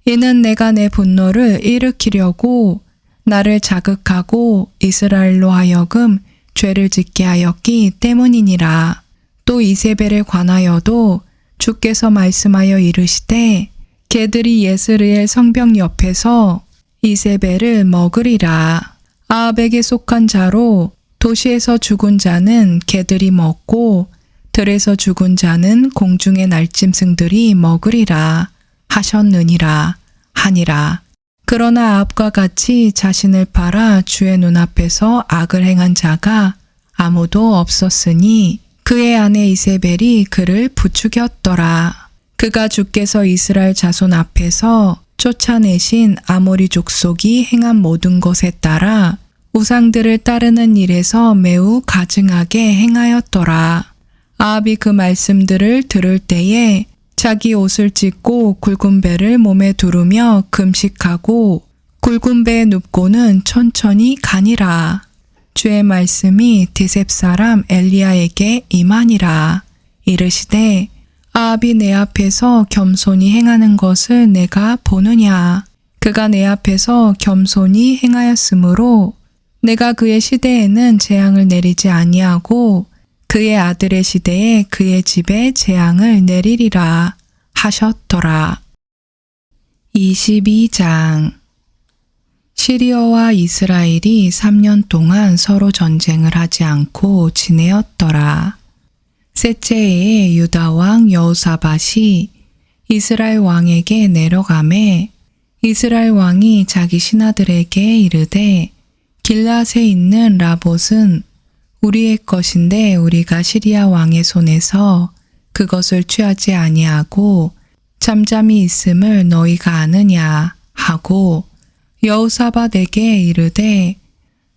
이는 내가 내 분노를 일으키려고 나를 자극하고 이스라엘로 하여금 죄를 짓게 하였기 때문이니라. 또 이세벨에 관하여도 주께서 말씀하여 이르시되 개들이 예스르엘 성벽 옆에서 이세벨을 먹으리라. 아합에게 속한 자로 도시에서 죽은 자는 개들이 먹고 들에서 죽은 자는 공중의 날짐승들이 먹으리라 하셨느니라 하니라. 그러나 아합과 같이 자신을 팔아 주의 눈앞에서 악을 행한 자가 아무도 없었으니 그의 아내 이세벨이 그를 부추겼더라. 그가 주께서 이스라엘 자손 앞에서 쫓아내신 아모리 족속이 행한 모든 것에 따라 우상들을 따르는 일에서 매우 가증하게 행하였더라. 아합이 그 말씀들을 들을 때에 자기 옷을 찢고 굵은 배를 몸에 두르며 금식하고 굵은 배에 눕고는 천천히 가니라. 주의 말씀이 디셉 사람 엘리야에게 임하니라. 이르시되 아합이 내 앞에서 겸손히 행하는 것을 내가 보느냐. 그가 내 앞에서 겸손히 행하였으므로 내가 그의 시대에는 재앙을 내리지 아니하고 그의 아들의 시대에 그의 집에 재앙을 내리리라 하셨더라. 22장 시리아와 이스라엘이 3년 동안 서로 전쟁을 하지 않고 지내었더라. 셋째 해에 유다 왕 여호사밧이 이스라엘 왕에게 내려가매 이스라엘 왕이 자기 신하들에게 이르되 길앗에 있는 라봇은 우리의 것인데 우리가 시리아 왕의 손에서 그것을 취하지 아니하고 잠잠히 있음을 너희가 아느냐 하고 여호사밧에게 이르되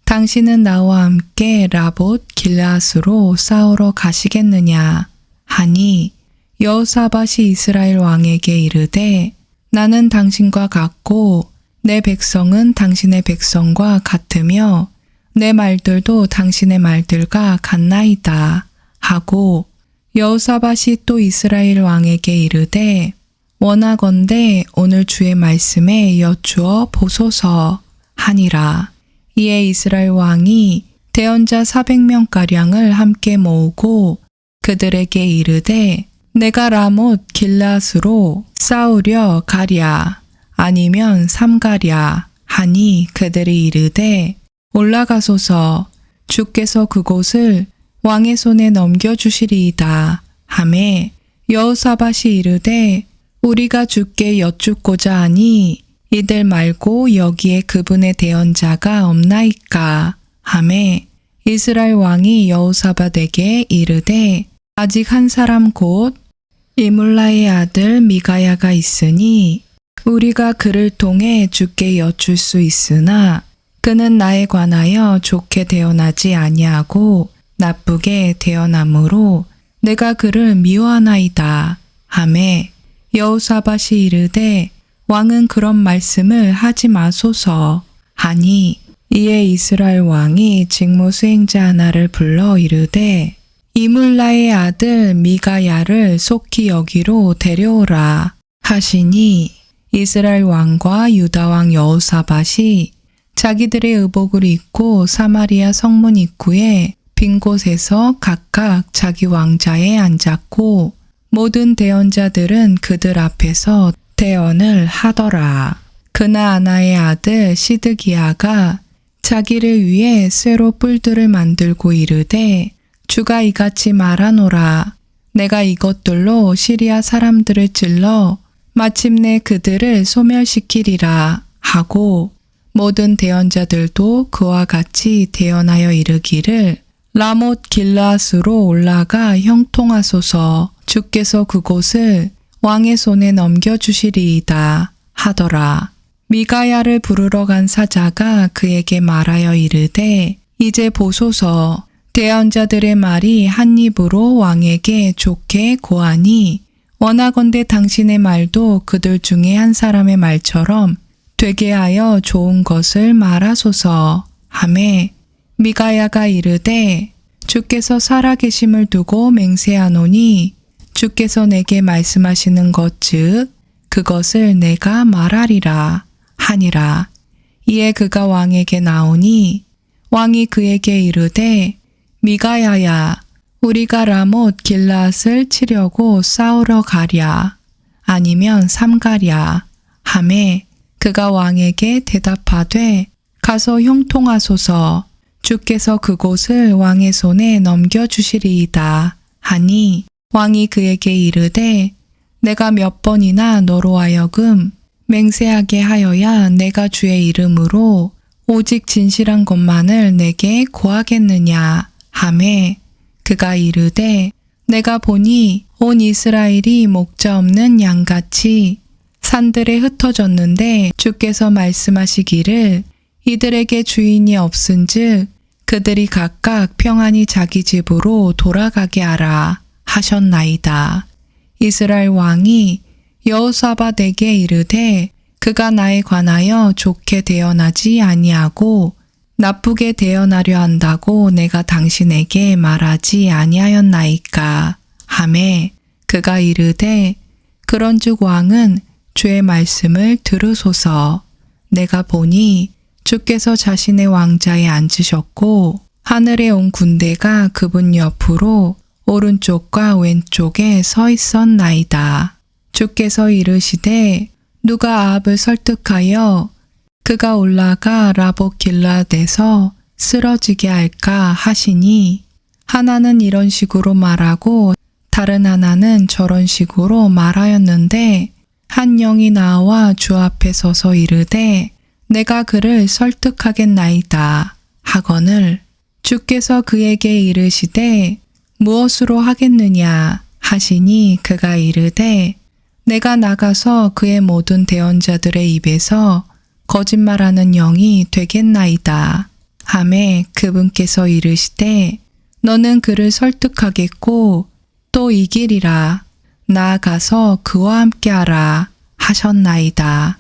당신은 나와 함께 라봇 길앗으로 싸우러 가시겠느냐 하니 여호사밧이 이스라엘 왕에게 이르되 나는 당신과 같고 내 백성은 당신의 백성과 같으며 내 말들도 당신의 말들과 같나이다 하고 여호사밧이 또 이스라엘 왕에게 이르되 원하건대 오늘 주의 말씀에 여쭈어 보소서 하니라. 이에 이스라엘 왕이 대언자 400명가량을 함께 모으고 그들에게 이르되 내가 라못 길앗으로 싸우려 가랴 아니면 삼가랴 하니 그들이 이르되 올라가소서 주께서 그곳을 왕의 손에 넘겨주시리이다 하매 여호사밧이 이르되 우리가 주께 여쭙고자 하니 이들 말고 여기에 그분의 대언자가 없나이까 하매 이스라엘 왕이 여호사밧에게 이르되 아직 한 사람 곧 이물라의 아들 미가야가 있으니 우리가 그를 통해 주께 여쭐 수 있으나 그는 나에 관하여 좋게 대언하지 아니하고 나쁘게 대언하므로 내가 그를 미워하나이다 하매 여호사밧이 이르되 왕은 그런 말씀을 하지 마소서 하니 이에 이스라엘 왕이 직무 수행자 하나를 불러 이르되 이물라의 아들 미가야를 속히 여기로 데려오라 하시니 이스라엘 왕과 유다 왕 여호사밧이 자기들의 의복을 입고 사마리아 성문 입구에 빈 곳에서 각각 자기 왕자에 앉았고 모든 대언자들은 그들 앞에서 대언을 하더라. 그나아나의 아들 시드기야가 자기를 위해 쇠로 뿔들을 만들고 이르되 주가 이같이 말하노라. 내가 이것들로 시리아 사람들을 찔러 마침내 그들을 소멸시키리라 하고 모든 대언자들도 그와 같이 대언하여 이르기를 라못 길앗으로 올라가 형통하소서 주께서 그곳을 왕의 손에 넘겨주시리이다 하더라. 미가야를 부르러 간 사자가 그에게 말하여 이르되 이제 보소서 대언자들의 말이 한 입으로 왕에게 좋게 고하니 원하건대 당신의 말도 그들 중에 한 사람의 말처럼 되게 하여 좋은 것을 말하소서 하매 미가야가 이르되 주께서 살아계심을 두고 맹세하노니 주께서 내게 말씀하시는 것 즉 그것을 내가 말하리라 하니라. 이에 그가 왕에게 나오니 왕이 그에게 이르되 미가야야 우리가 라못 길앗을 치려고 싸우러 가랴 아니면 삼가랴 하매 그가 왕에게 대답하되 가서 형통하소서 주께서 그곳을 왕의 손에 넘겨주시리이다 하니 왕이 그에게 이르되 내가 몇 번이나 너로 하여금 맹세하게 하여야 내가 주의 이름으로 오직 진실한 것만을 내게 고하겠느냐 하매 그가 이르되 내가 보니 온 이스라엘이 목자 없는 양같이 산들에 흩어졌는데 주께서 말씀하시기를 이들에게 주인이 없은즉 그들이 각각 평안히 자기 집으로 돌아가게 하라 하셨나이다. 이스라엘 왕이 여호사밧에게 이르되 그가 나에 관하여 좋게 대언하지 아니하고 나쁘게 대언하려 한다고 내가 당신에게 말하지 아니하였나이까 하매 그가 이르되 그런즉 왕은 주의 말씀을 들으소서 내가 보니 주께서 자신의 왕자에 앉으셨고 하늘에 온 군대가 그분 옆으로 오른쪽과 왼쪽에 서 있었나이다. 주께서 이르시되 누가 아합을 설득하여 그가 올라가 라봇 길르앗에서 쓰러지게 할까 하시니 하나는 이런 식으로 말하고 다른 하나는 저런 식으로 말하였는데 한 영이 나와 주 앞에 서서 이르되 내가 그를 설득하겠나이다 하거늘 주께서 그에게 이르시되 무엇으로 하겠느냐 하시니 그가 이르되 내가 나가서 그의 모든 대언자들의 입에서 거짓말하는 영이 되겠나이다 하매 그분께서 이르시되 너는 그를 설득하겠고 또 이기리라 나아가서 그와 함께하라 하셨나이다.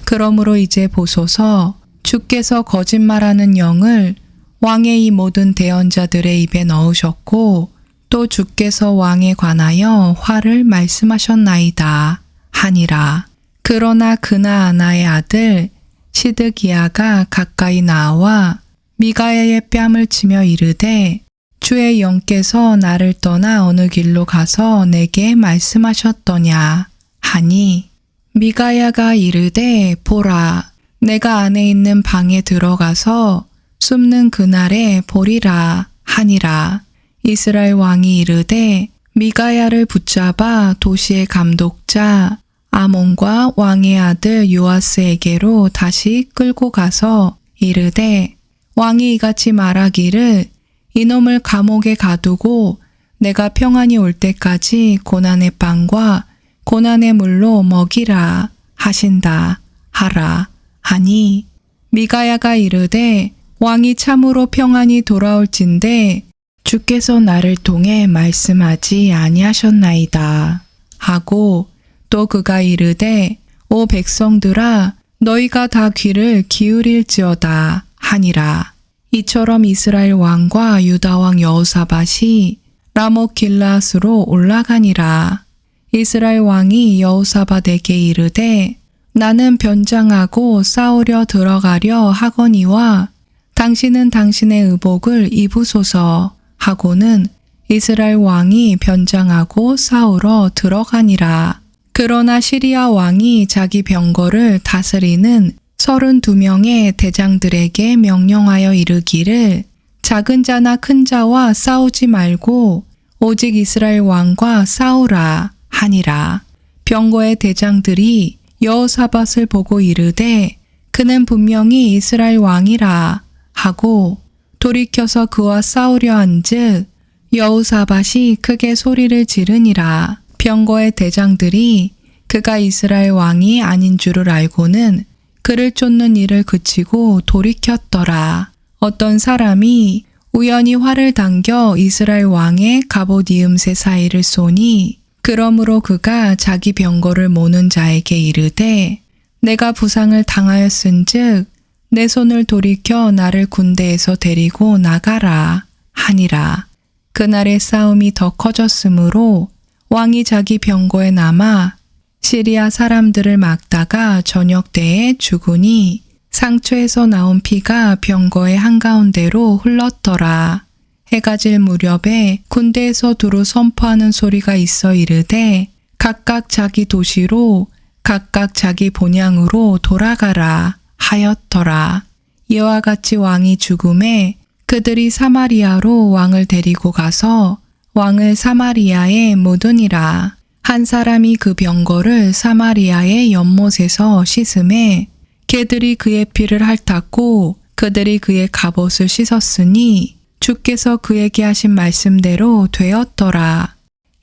그러므로 이제 보소서 주께서 거짓말하는 영을 왕의 이 모든 대언자들의 입에 넣으셨고 또 주께서 왕에 관하여 화를 말씀하셨나이다 하니라. 그러나 그나아나의 아들 시드기야가 가까이 나와 미가야의 뺨을 치며 이르되 주의 영께서 나를 떠나 어느 길로 가서 내게 말씀하셨더냐 하니 미가야가 이르되 보라 내가 안에 있는 방에 들어가서 숨는 그날에 보리라 하니라. 이스라엘 왕이 이르되 미가야를 붙잡아 도시의 감독자 아몬과 왕의 아들 요아스에게로 다시 끌고 가서 이르되 왕이 이같이 말하기를 이놈을 감옥에 가두고 내가 평안이 올 때까지 고난의 빵과 고난의 물로 먹이라 하신다 하라 하니 미가야가 이르되 왕이 참으로 평안이 돌아올진대 주께서 나를 통해 말씀하지 아니하셨나이다 하고 또 그가 이르되 오 백성들아 너희가 다 귀를 기울일지어다 하니라. 이처럼 이스라엘 왕과 유다 왕 여호사밧이 라못 길르앗으로 올라가니라. 이스라엘 왕이 여호사밧에게 이르되 나는 변장하고 싸우려 들어가려 하거니와 당신은 당신의 의복을 입으소서 하고는 이스라엘 왕이 변장하고 싸우러 들어가니라. 그러나 시리아 왕이 자기 병거를 다스리는 32명의 대장들에게 명령하여 이르기를 작은 자나 큰 자와 싸우지 말고 오직 이스라엘 왕과 싸우라 하니라. 병거의 대장들이 여호사밧을 보고 이르되 그는 분명히 이스라엘 왕이라 하고 돌이켜서 그와 싸우려 한즉 여호사밧이 크게 소리를 지르니라. 병거의 대장들이 그가 이스라엘 왕이 아닌 줄을 알고는 그를 쫓는 일을 그치고 돌이켰더라. 어떤 사람이 우연히 활을 당겨 이스라엘 왕의 갑옷 이음새 사이를 쏘니 그러므로 그가 자기 병거를 모는 자에게 이르되 내가 부상을 당하였은즉 내 손을 돌이켜 나를 군대에서 데리고 나가라 하니라. 그날의 싸움이 더 커졌으므로 왕이 자기 병거에 남아 시리아 사람들을 막다가 저녁 때에 죽으니 상처에서 나온 피가 병거의 한가운데로 흘렀더라. 해가 질 무렵에 군대에서 두루 선포하는 소리가 있어 이르되 각각 자기 도시로 각각 자기 본향으로 돌아가라 하였더라. 이와 같이 왕이 죽음에 그들이 사마리아로 왕을 데리고 가서 왕을 사마리아에 묻으니라. 한 사람이 그 병거를 사마리아의 연못에서 씻음에 개들이 그의 피를 핥았고 그들이 그의 갑옷을 씻었으니 주께서 그에게 하신 말씀대로 되었더라.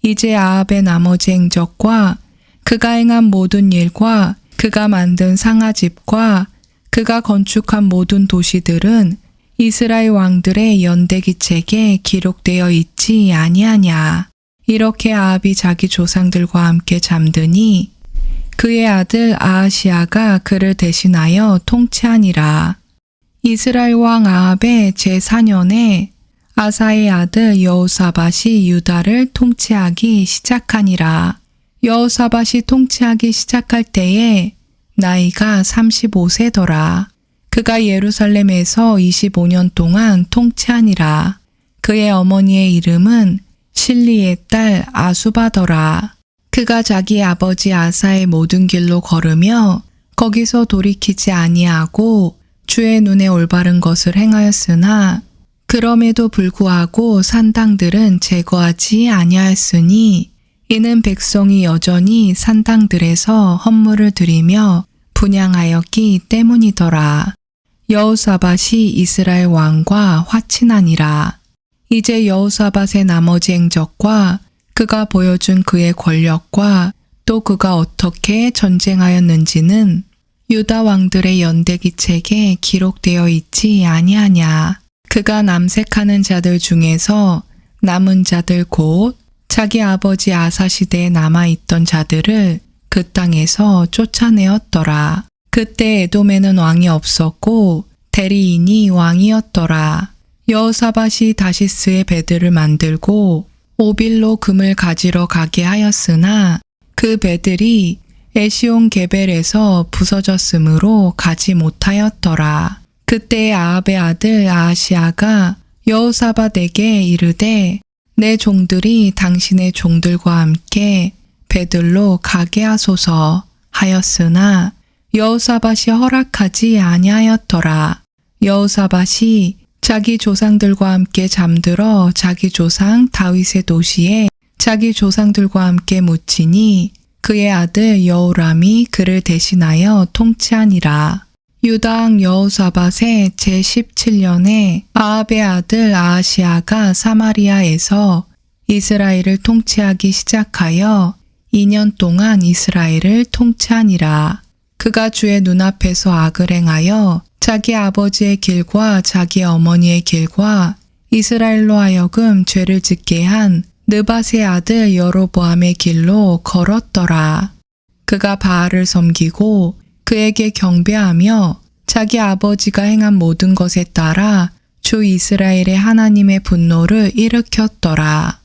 이제 아합의 나머지 행적과 그가 행한 모든 일과 그가 만든 상아집과 그가 건축한 모든 도시들은 이스라엘 왕들의 연대기책에 기록되어 있지 아니하냐. 이렇게 아합이 자기 조상들과 함께 잠드니 그의 아들 아하시아가 그를 대신하여 통치하니라. 이스라엘 왕 아합의 제4년에 아사의 아들 여호사밧이 유다를 통치하기 시작하니라. 여호사밧이 통치하기 시작할 때에 나이가 35세더라. 그가 예루살렘에서 25년 동안 통치하니라. 그의 어머니의 이름은 실리의 딸 아수바더라. 그가 자기 아버지 아사의 모든 길로 걸으며 거기서 돌이키지 아니하고 주의 눈에 올바른 것을 행하였으나 그럼에도 불구하고 산당들은 제거하지 아니하였으니 이는 백성이 여전히 산당들에서 헌물을 드리며 분향하였기 때문이더라. 여호사밧이 이스라엘 왕과 화친하니라. 이제 여호사밧의 나머지 행적과 그가 보여준 그의 권력과 또 그가 어떻게 전쟁하였는지는 유다 왕들의 연대기 책에 기록되어 있지 아니하냐. 그가 남색하는 자들 중에서 남은 자들 곧 자기 아버지 아사 시대에 남아있던 자들을 그 땅에서 쫓아내었더라. 그때 에돔에는 왕이 없었고 데리인이 왕이었더라. 여호사밧이 다시스의 배들을 만들고 오빌로 금을 가지러 가게 하였으나 그 배들이 에시온 게벨에서 부서졌으므로 가지 못하였더라. 그때 아합의 아들 아하시아가 여호사밧에게 이르되 내 종들이 당신의 종들과 함께 배들로 가게 하소서 하였으나 여호사밧이 허락하지 아니하였더라. 여호사밧이 자기 조상들과 함께 잠들어 자기 조상 다윗의 도시에 자기 조상들과 함께 묻히니 그의 아들 여호람이 그를 대신하여 통치하니라. 유다 왕 여호사밧의 제17년에 아합의 아들 아하시아가 사마리아에서 이스라엘을 통치하기 시작하여 2년 동안 이스라엘을 통치하니라. 그가 주의 눈앞에서 악을 행하여 자기 아버지의 길과 자기 어머니의 길과 이스라엘로 하여금 죄를 짓게 한 느밧의 아들 여로보암의 길로 걸었더라. 그가 바알을 섬기고 그에게 경배하며 자기 아버지가 행한 모든 것에 따라 주 이스라엘의 하나님의 분노를 일으켰더라.